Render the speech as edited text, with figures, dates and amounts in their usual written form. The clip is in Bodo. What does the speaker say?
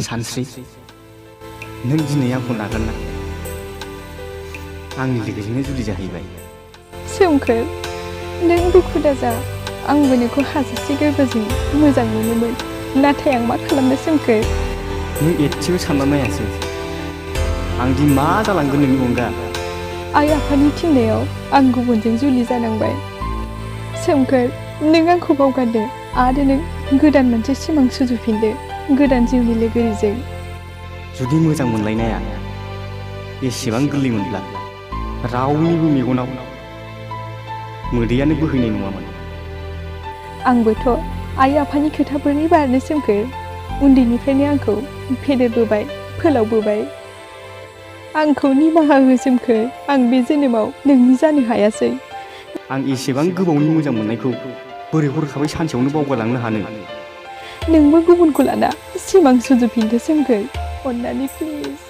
सानस्रि नों दिनै आंखौ नागारना आंनि लोगोजोंनो जुलि जाहैबाय। सोमखोर नों दुखु दाजा आंबो नोंखौ हाजासे गोरबोजों मोजां मोनोमोन नाथाय आं मा खालामनो सोमखोर। नों एसेबो सानना नायासै आंदि मा जालांगोन नोंनि अनगा। आइ आफानि थिननायाव आं गुबुनजों जुलि जानांबाय। सोमखोर नों आंखौ बावगारदो आरो नों गोदान मोनसे सिमां सुजुफिनदो गोदान जिउनि लोगोरिजों। जुदि मोजां मोनलायनाया एसेबां गोरलैमोनब्ला रावनिबो मेगनाव मोदैयानो बोहैनाय नङामोन। आंबोथ' आइ आफानि खोथा बोरै बारनो सोमखोर। उन्दैनिफ्रायनो आंखौ फेदेरबोबाय फोलावबोबाय। आंखौ निमाहा हो सोमखोर आं बे जोनोमाव नोंनि जानो हायासै। आं एसेबां गोबावनि मोजां मोननायखौ बोरै हरखाबै सानसेयावनो बावगारलांनो हानो। नोंबो गुबुनखौ लाना सिमां सुजुफिनदो सोमखोर अन्नानै प्लिज।